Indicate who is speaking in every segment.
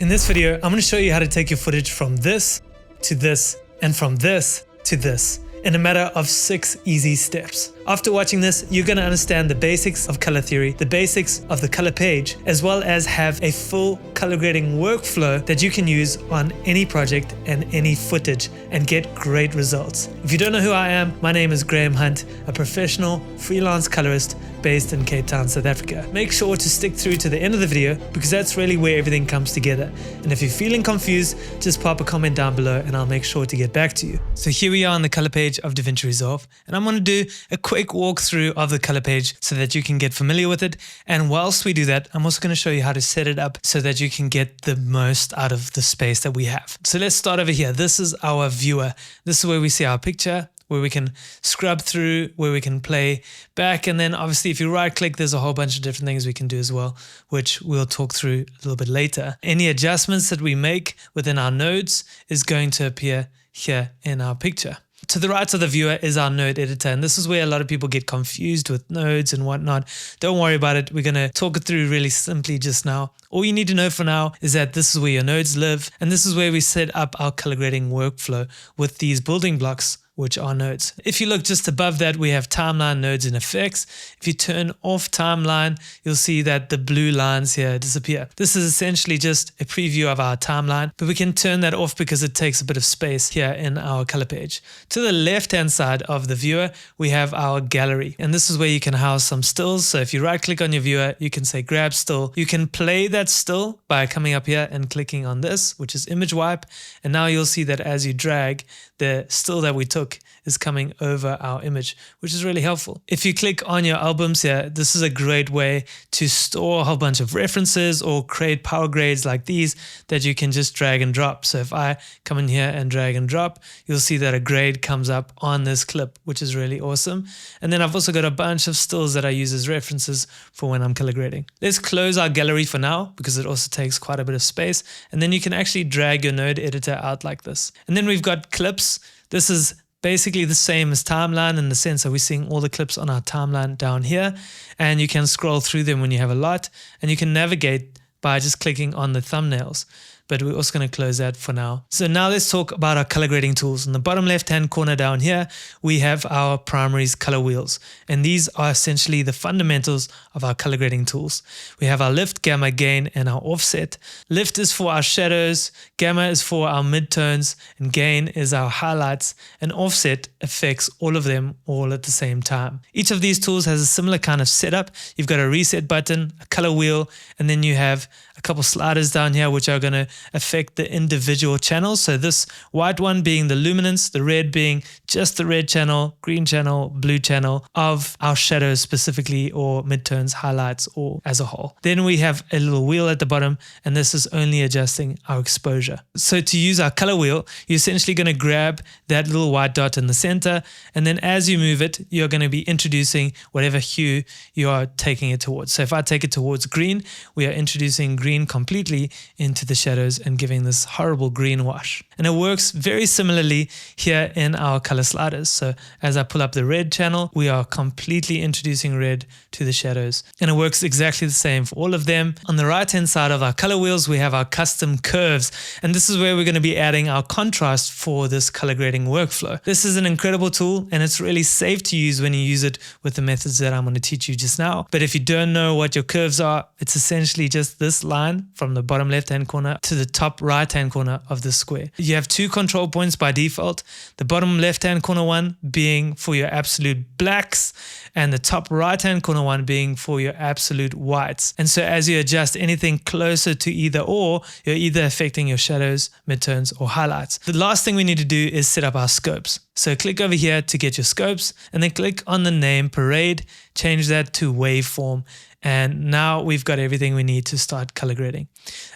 Speaker 1: In this video, I'm going to show you how to take your footage from this to this and from this to this in a matter of 6 easy steps. After watching this, you're going to understand the basics of color theory, the basics of the color page, as well as have a full color grading workflow that you can use on any project and any footage and get great results. If you don't know who I am, my name is Graham Hunt, a professional freelance colorist based in Cape Town, South Africa. Make sure to stick through to the end of the video because that's really where everything comes together. And if you're feeling confused, just pop a comment down below and I'll make sure to get back to you. So here we are on the color page of DaVinci Resolve, and I'm going to do a quick walkthrough of the color page so that you can get familiar with it. And whilst we do that, I'm also going to show you how to set it up so that you can get the most out of the space that we have. So let's start over here. This is our viewer. This is where we see our picture, where we can scrub through, where we can play back. And then obviously if you right click, there's a whole bunch of different things we can do as well, which we'll talk through a little bit later. Any adjustments that we make within our nodes is going to appear here in our picture. To the right of the viewer is our node editor, and this is where a lot of people get confused with nodes and whatnot. Don't worry about it. We're going to talk it through really simply just now. All you need to know for now is that this is where your nodes live, and this is where we set up our color grading workflow with these building blocks, which are nodes. If you look just above that, we have timeline, nodes, and effects. If you turn off timeline, you'll see that the blue lines here disappear. This is essentially just a preview of our timeline, but we can turn that off because it takes a bit of space here in our color page. To the left-hand side of the viewer, we have our gallery, and this is where you can house some stills. So if you right-click on your viewer, you can say grab still. You can play that still by coming up here and clicking on this, which is image wipe, and now you'll see that as you drag, the still that we took is coming over our image, which is really helpful. If you click on your albums here, this is a great way to store a whole bunch of references or create PowerGrades like these that you can just drag and drop. So if I come in here and drag and drop, you'll see that a grade comes up on this clip, which is really awesome. And then I've also got a bunch of stills that I use as references for when I'm color grading. Let's close our gallery for now because it also takes quite a bit of space. And then you can actually drag your node editor out like this. And then we've got clips. This is basically the same as timeline in the sense that we're seeing all the clips on our timeline down here, and you can scroll through them when you have a lot, and you can navigate by just clicking on the thumbnails. But we're also going to close that for now. So now let's talk about our color grading tools. In the bottom left-hand corner down here, we have our primaries color wheels. And these are essentially the fundamentals of our color grading tools. We have our lift, gamma, gain, and our offset. Lift is for our shadows, gamma is for our midtones, and gain is our highlights, and offset affects all of them all at the same time. Each of these tools has a similar kind of setup. You've got a reset button, a color wheel, and then you have a couple sliders down here which are going to affect the individual channels. So this white one being the luminance, the red being just the red channel, green channel, blue channel of our shadows specifically, or midtones, highlights, or as a whole. Then we have a little wheel at the bottom, and this is only adjusting our exposure. So to use our color wheel, you're essentially going to grab that little white dot in the center, and then as you move it, you're going to be introducing whatever hue you are taking it towards. So if I take it towards green, we are introducing green completely into the shadows and giving this horrible green wash. And it works very similarly here in our color sliders. So as I pull up the red channel, we are completely introducing red to the shadows. And it works exactly the same for all of them. On the right hand side of our color wheels, we have our custom curves. And this is where we're going to be adding our contrast for this color grading workflow. This is an incredible tool, and it's really safe to use when you use it with the methods that I'm going to teach you just now. But if you don't know what your curves are, it's essentially just this line from the bottom left hand corner to the top right hand corner of the square. You have 2 control points by default, the bottom left hand corner one being for your absolute blacks and the top right hand corner one being for your absolute whites. And so as you adjust anything closer to either or, you're either affecting your shadows, midtones, or highlights. The last thing we need to do is set up our scopes. So click over here to get your scopes, and then click on the name parade, change that to waveform, and now we've got everything we need to start color grading.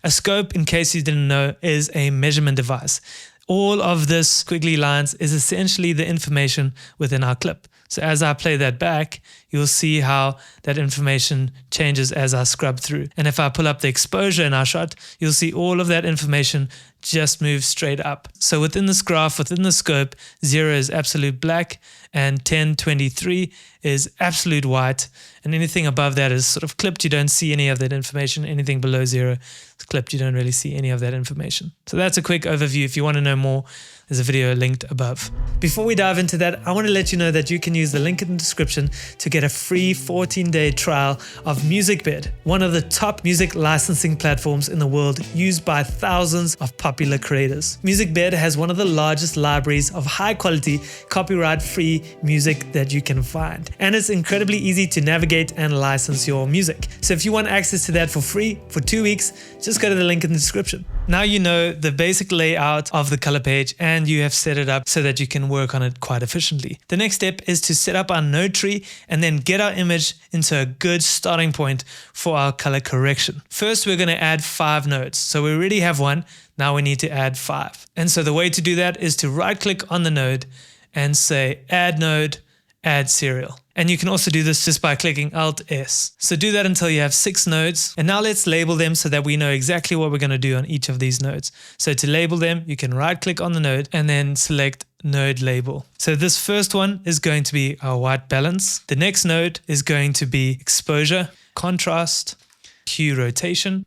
Speaker 1: A scope, in case you didn't know, is a measurement device. All of this squiggly lines is essentially the information within our clip. So as I play that back, you'll see how that information changes as I scrub through. And if I pull up the exposure in our shot, you'll see all of that information just move straight up. So within this graph, within the scope, 0 is absolute black and 1023 is absolute white. And anything above that is sort of clipped. You don't see any of that information. Anything below 0 is clipped. You don't really see any of that information. So that's a quick overview. If you want to know more, there's a video linked above. Before we dive into that, I want to let you know that you can use the link in the description to get a free 14-day trial of MusicBed, one of the top music licensing platforms in the world used by thousands of popular creators. MusicBed has one of the largest libraries of high-quality, copyright-free music that you can find. And it's incredibly easy to navigate and license your music. So if you want access to that for free for 2 weeks, just go to the link in the description. Now you know the basic layout of the color page and you have set it up so that you can work on it quite efficiently. The next step is to set up our node tree and then get our image into a good starting point for our color correction. First, we're going to add 5 nodes. So we already have 1. Now we need to add 5. And so the way to do that is to right click on the node and say add node, add serial. And you can also do this just by clicking Alt S. So do that until you have 6 nodes. And now let's label them so that we know exactly what we're going to do on each of these nodes. So to label them, you can right click on the node and then select node label. So this first one is going to be our white balance. The next node is going to be exposure, contrast, hue rotation,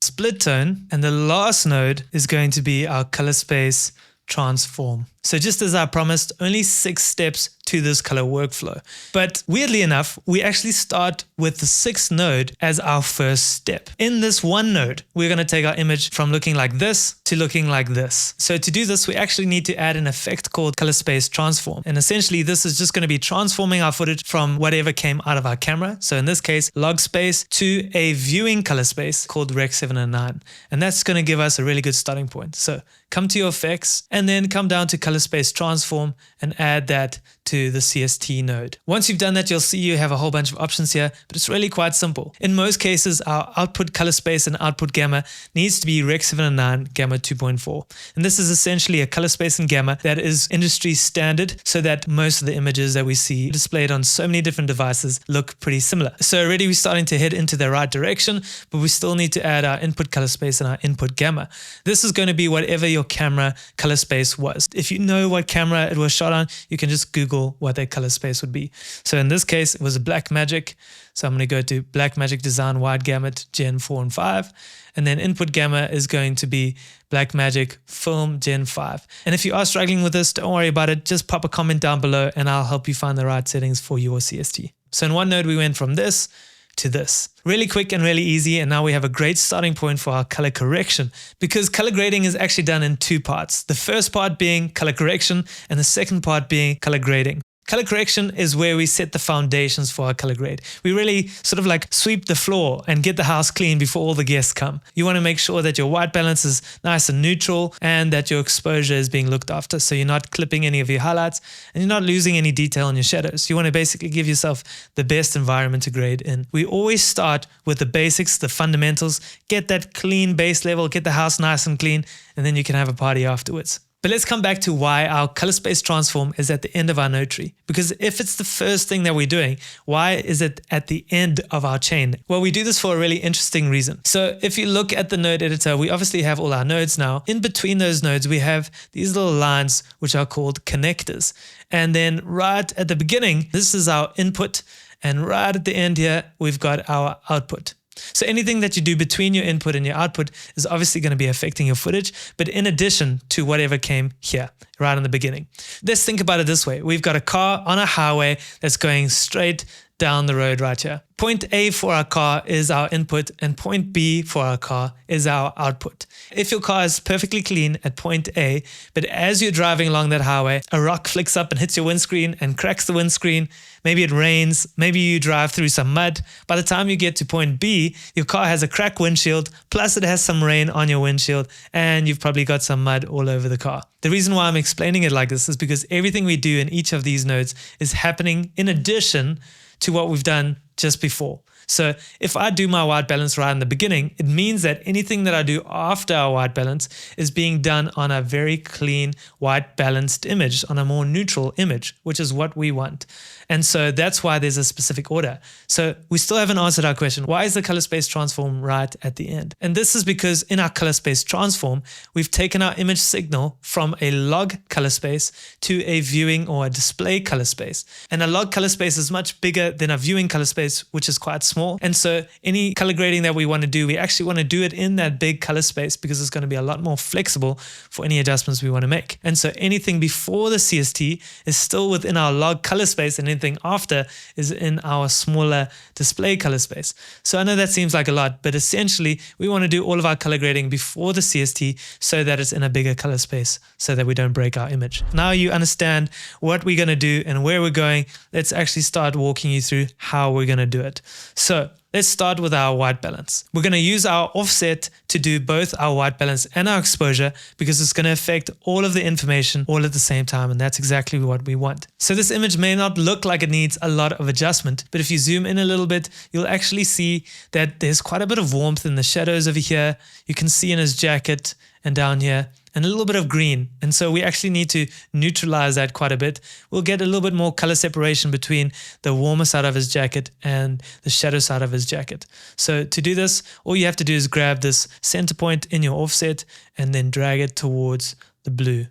Speaker 1: split tone. And the last node is going to be our color space transform. So just as I promised, only 6 steps to this color workflow. But weirdly enough, we actually start with the 6th node as our first step. In this one node, we're going to take our image from looking like this to looking like this. So to do this, we actually need to add an effect called color space transform. And essentially, this is just going to be transforming our footage from whatever came out of our camera. So in this case, log space to a viewing color space called Rec 709. And that's going to give us a really good starting point. So come to your effects and then come down to color space transform and add that to the CST node. Once you've done that, you'll see you have a whole bunch of options here, but it's really quite simple. In most cases, our output color space and output gamma needs to be Rec 709 gamma 2.4. And this is essentially a color space and gamma that is industry standard so that most of the images that we see displayed on so many different devices look pretty similar. So already we're starting to head into the right direction, but we still need to add our input color space and our input gamma. This is going to be whatever your camera color space was. If you know what camera it was shot on, you can just Google what their color space would be. So in this case, it was a Blackmagic. So I'm going to go to Blackmagic Design Wide Gamut Gen 4 and 5. And then input gamma is going to be Blackmagic Film Gen 5. And if you are struggling with this, don't worry about it. Just pop a comment down below and I'll help you find the right settings for your CST. So in one node, we went from this to this. Really quick and really easy, and now we have a great starting point for our color correction because color grading is actually done in 2 parts. The first part being color correction and the second part being color grading. Color correction is where we set the foundations for our color grade. We really sort of like sweep the floor and get the house clean before all the guests come. You want to make sure that your white balance is nice and neutral and that your exposure is being looked after. So you're not clipping any of your highlights and you're not losing any detail in your shadows. You want to basically give yourself the best environment to grade in. We always start with the basics, the fundamentals, get that clean base level, get the house nice and clean, and then you can have a party afterwards. But let's come back to why our color space transform is at the end of our node tree. Because if it's the first thing that we're doing, why is it at the end of our chain? Well, we do this for a really interesting reason. So if you look at the node editor, we obviously have all our nodes now. In between those nodes, we have these little lines which are called connectors. And then right at the beginning, this is our input. And right at the end here, we've got our output. So anything that you do between your input and your output is obviously going to be affecting your footage, but in addition to whatever came here, right in the beginning. Let's think about it this way. We've got a car on a highway that's going straight down the road right here. Point A for our car is our input and point B for our car is our output. If your car is perfectly clean at point A, but as you're driving along that highway, a rock flicks up and hits your windscreen and cracks the windscreen, maybe it rains, maybe you drive through some mud. By the time you get to point B, your car has a cracked windshield, plus it has some rain on your windshield, and you've probably got some mud all over the car. The reason why I'm explaining it like this is because everything we do in each of these nodes is happening in addition to what we've done just before. So if I do my white balance right in the beginning, it means that anything that I do after our white balance is being done on a very clean white balanced image, on a more neutral image, which is what we want. And so that's why there's a specific order. So we still haven't answered our question, why is the color space transform right at the end? And this is because in our color space transform, we've taken our image signal from a log color space to a viewing or a display color space. And a log color space is much bigger than a viewing color space, which is quite small. And so any color grading that we want to do, we actually want to do it in that big color space because it's going to be a lot more flexible for any adjustments we want to make. And so anything before the CST is still within our log color space, and anything after is in our smaller display color space. So I know that seems like a lot, but essentially we want to do all of our color grading before the CST so that it's in a bigger color space so that we don't break our image. Now you understand what we're going to do and where we're going. Let's actually start walking you through how we're going to do it. So let's start with our white balance. We're going to use our offset to do both our white balance and our exposure because it's going to affect all of the information all at the same time, and that's exactly what we want. So this image may not look like it needs a lot of adjustment, but if you zoom in a little bit, you'll actually see that there's quite a bit of warmth in the shadows over here. You can see in his jacket and down here, and a little bit of green. And so we actually need to neutralize that quite a bit. We'll get a little bit more color separation between the warmer side of his jacket and the shadow side of his jacket. So to do this, all you have to do is grab this center point in your offset and then drag it towards the blue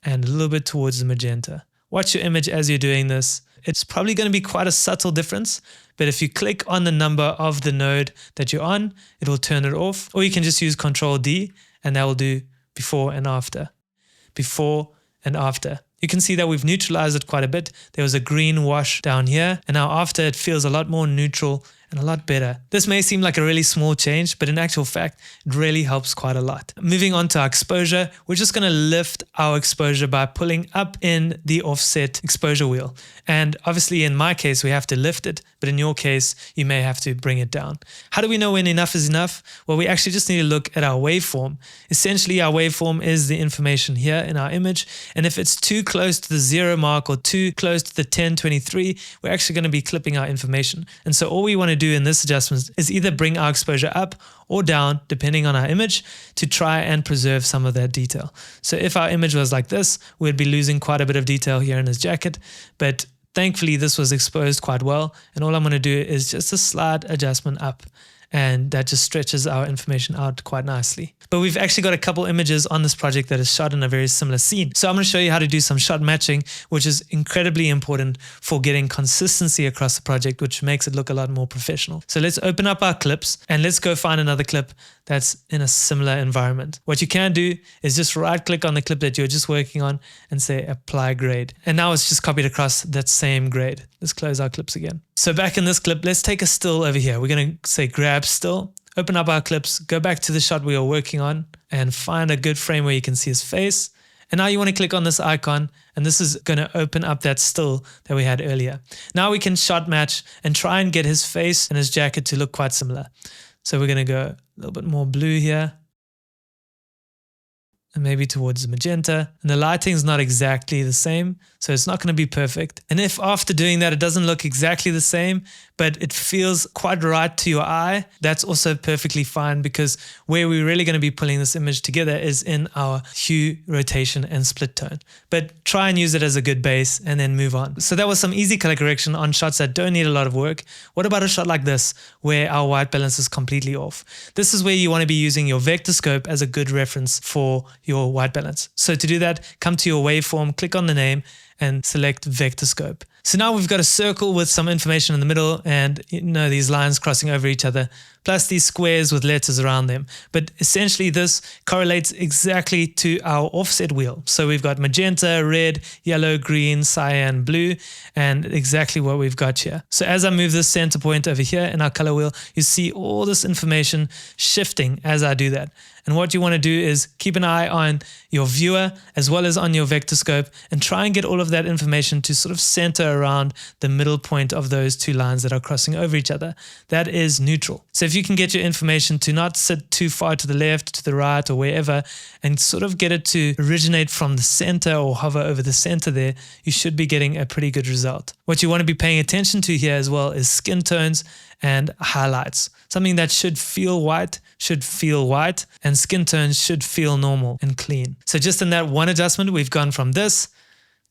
Speaker 1: and a little bit towards the magenta. Watch your image as you're doing this. It's probably going to be quite a subtle difference, but if you click on the number of the node that you're on, it will turn it off. Or you can just use Control D and that will do before and after. Before and after. You can see that we've neutralized it quite a bit. There was a green wash down here, and now after it feels a lot more neutral and a lot better. This may seem like a really small change, but in actual fact, it really helps quite a lot. Moving on to our exposure, we're just going to lift our exposure by pulling up in the offset exposure wheel. And obviously in my case, we have to lift it, but in your case, you may have to bring it down. How do we know when enough is enough? Well, we actually just need to look at our waveform. Essentially, our waveform is the information here in our image. And if it's too close to the 0 mark or too close to the 1023, we're actually going to be clipping our information. And so all we want to do in this adjustment is either bring our exposure up or down, depending on our image, to try and preserve some of that detail. So if our image was like this, we'd be losing quite a bit of detail here in his jacket, but thankfully this was exposed quite well, and all I'm going to do is just a slight adjustment up, and that just stretches our information out quite nicely. But we've actually got a couple images on this project that is shot in a very similar scene. So I'm going to show you how to do some shot matching, which is incredibly important for getting consistency across the project, which makes it look a lot more professional. So let's open up our clips and let's go find another clip that's in a similar environment. What you can do is just right click on the clip that you're just working on and say apply grade. And now it's just copied across that same grade. Let's close our clips again. So back in this clip, let's take a still over here. We're going to say grab still, open up our clips, go back to the shot we were working on and find a good frame where you can see his face. And now you want to click on this icon, and this is going to open up that still that we had earlier. Now we can shot match and try and get his face and his jacket to look quite similar. So we're going to go a little bit more blue here, and maybe towards the magenta. And the lighting is not exactly the same, so it's not going to be perfect. And if after doing that it doesn't look exactly the same, but it feels quite right to your eye, that's also perfectly fine, because where we're really going to be pulling this image together is in our hue, rotation, and split tone. But try and use it as a good base and then move on. So that was some easy color correction on shots that don't need a lot of work. What about a shot like this, where our white balance is completely off? This is where you want to be using your vector scope as a good reference for your white balance. So to do that, come to your waveform, click on the name, and select vector scope. So now we've got a circle with some information in the middle, and these lines crossing over each other, plus these squares with letters around them. But essentially this correlates exactly to our offset wheel. So we've got magenta, red, yellow, green, cyan, blue, and exactly what we've got here. So as I move this center point over here in our color wheel, you see all this information shifting as I do that. And what you want to do is keep an eye on your viewer as well as on your vector scope, and try and get all of that information to sort of center around the middle point of those two lines that are crossing over each other. That is neutral. So if you can get your information to not sit too far to the left, to the right, or wherever, and sort of get it to originate from the center or hover over the center there, you should be getting a pretty good result. What you want to be paying attention to here as well is skin tones and highlights. Something that should feel white, and skin tones should feel normal and clean. So just in that one adjustment, we've gone from this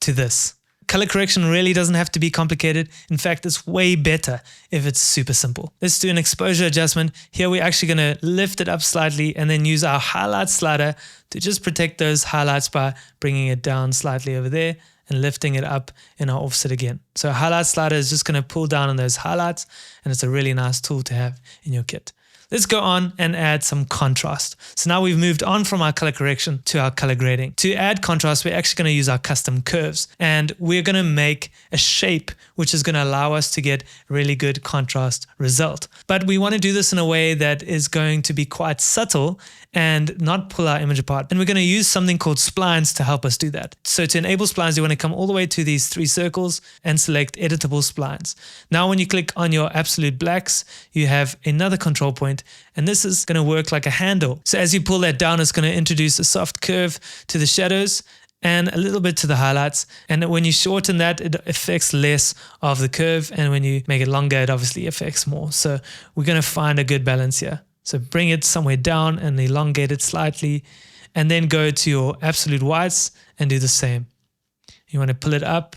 Speaker 1: to this. Color correction really doesn't have to be complicated. In fact, it's way better if it's super simple. Let's do an exposure adjustment. Here we're actually going to lift it up slightly and then use our highlight slider to just protect those highlights by bringing it down slightly over there and lifting it up in our offset again. So a highlight slider is just going to pull down on those highlights, and it's a really nice tool to have in your kit. Let's go on and add some contrast. So now we've moved on from our color correction to our color grading. To add contrast, we're actually going to use our custom curves, and we're going to make a shape which is going to allow us to get really good contrast result. But we want to do this in a way that is going to be quite subtle and not pull our image apart. And we're going to use something called splines to help us do that. So to enable splines, you want to come all the way to these 3 circles and select editable splines. Now when you click on your absolute blacks, you have another control point, and this is going to work like a handle. So as you pull that down, it's going to introduce a soft curve to the shadows and a little bit to the highlights. And when you shorten that, it affects less of the curve. And when you make it longer, it obviously affects more. So we're going to find a good balance here. So bring it somewhere down and elongate it slightly, and then go to your absolute whites and do the same. You want to pull it up,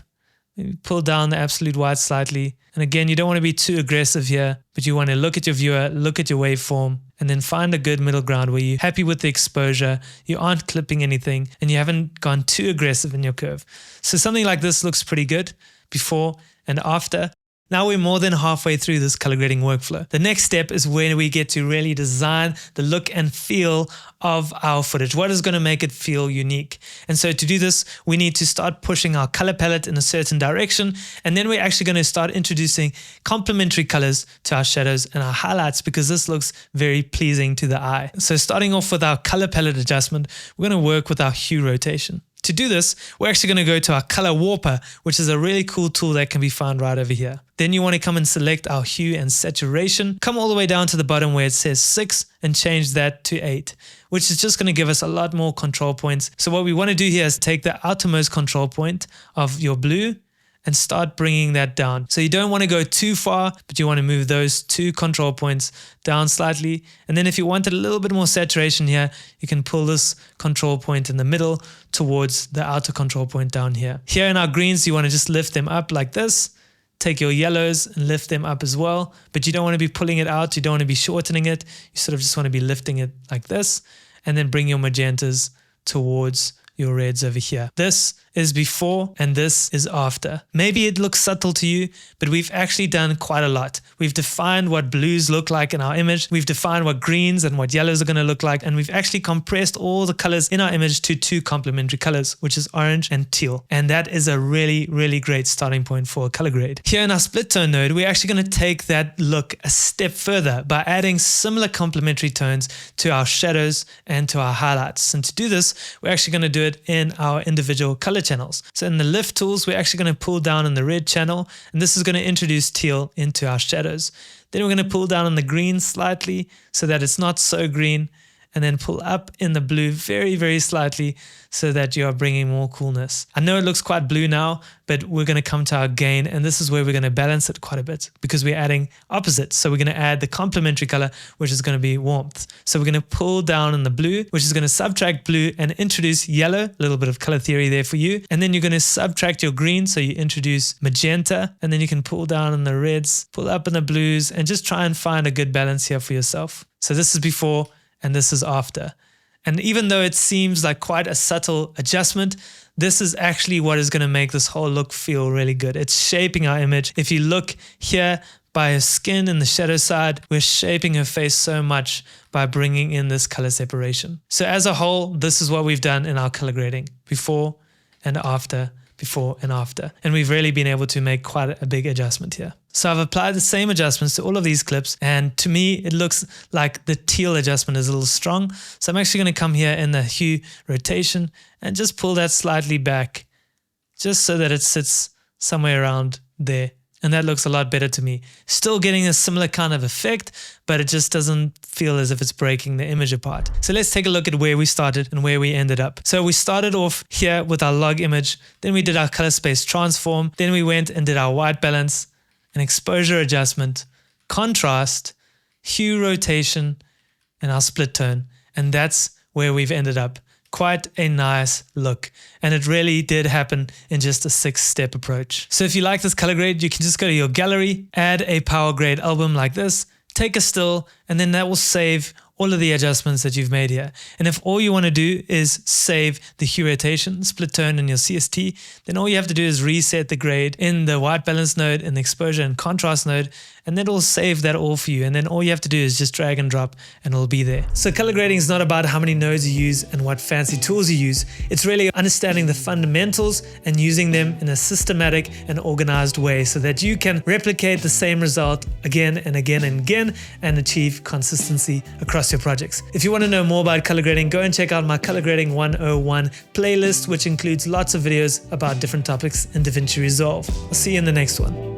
Speaker 1: maybe pull down the absolute whites slightly. And again, you don't want to be too aggressive here, but you want to look at your viewer, look at your waveform, and then find a good middle ground where you're happy with the exposure, you aren't clipping anything, and you haven't gone too aggressive in your curve. So something like this looks pretty good before and after. Now we're more than halfway through this color grading workflow. The next step is where we get to really design the look and feel of our footage. What is going to make it feel unique? And so to do this, we need to start pushing our color palette in a certain direction. And then we're actually going to start introducing complementary colors to our shadows and our highlights, because this looks very pleasing to the eye. So starting off with our color palette adjustment, we're going to work with our hue rotation. To do this, we're actually going to go to our color warper, which is a really cool tool that can be found right over here. Then you want to come and select our hue and saturation. Come all the way down to the bottom where it says 6 and change that to 8, which is just going to give us a lot more control points. So what we want to do here is take the outermost control point of your blue and start bringing that down. So you don't want to go too far, but you want to move those 2 control points down slightly. And then if you wanted a little bit more saturation here, you can pull this control point in the middle towards the outer control point down here. Here in our greens, you want to just lift them up like this. Take your yellows and lift them up as well, but you don't want to be pulling it out. You don't want to be shortening it. You sort of just want to be lifting it like this, and then bring your magentas towards your reds over here. This is before and this is after. Maybe it looks subtle to you, but we've actually done quite a lot. We've defined what blues look like in our image. We've defined what greens and what yellows are going to look like. And we've actually compressed all the colors in our image to 2 complementary colors, which is orange and teal. And that is a really, really great starting point for a color grade. Here in our split tone node, we're actually going to take that look a step further by adding similar complementary tones to our shadows and to our highlights. And to do this, we're actually going to do it in our individual color channels. So in the lift tools, we're actually going to pull down in the red channel, and this is going to introduce teal into our shadows. Then we're going to pull down on the green slightly so that it's not so green, and then pull up in the blue very, very slightly so that you are bringing more coolness. I know it looks quite blue now, but we're going to come to our gain, and this is where we're going to balance it quite a bit because we're adding opposites. So we're going to add the complementary color, which is going to be warmth. So we're going to pull down in the blue, which is going to subtract blue and introduce yellow, a little bit of color theory there for you. And then you're going to subtract your green, so you introduce magenta, and then you can pull down in the reds, pull up in the blues, and just try and find a good balance here for yourself. So this is before and this is after. And even though it seems like quite a subtle adjustment, this is actually what is going to make this whole look feel really good. It's shaping our image. If you look here by her skin in the shadow side, we're shaping her face so much by bringing in this color separation. So as a whole, this is what we've done in our color grading, before and after, before and after. And we've really been able to make quite a big adjustment here. So I've applied the same adjustments to all of these clips, and to me, it looks like the teal adjustment is a little strong. So I'm actually going to come here in the hue rotation and just pull that slightly back, just so that it sits somewhere around there. and that looks a lot better to me. Still getting a similar kind of effect, but it just doesn't feel as if it's breaking the image apart. So let's take a look at where we started and where we ended up. So we started off here with our log image, then we did our color space transform, then we went and did our white balance, an exposure adjustment, contrast, hue rotation, and our split tone. And that's where we've ended up. Quite a nice look, and it really did happen in just a 6-step approach. So if you like this color grade, you can just go to your gallery, add a PowerGrade album like this, take a still, and then that will save all of the adjustments that you've made here. And if all you want to do is save the hue rotation, split tone in your CST, then all you have to do is reset the grade in the white balance node, in the exposure and contrast node, and then it'll save that all for you. And then all you have to do is just drag and drop and it'll be there. So color grading is not about how many nodes you use and what fancy tools you use. It's really understanding the fundamentals and using them in a systematic and organized way so that you can replicate the same result again and again and again and achieve consistency across your projects. If you want to know more about color grading, go and check out my Color Grading 101 playlist, which includes lots of videos about different topics in DaVinci Resolve. I'll see you in the next one.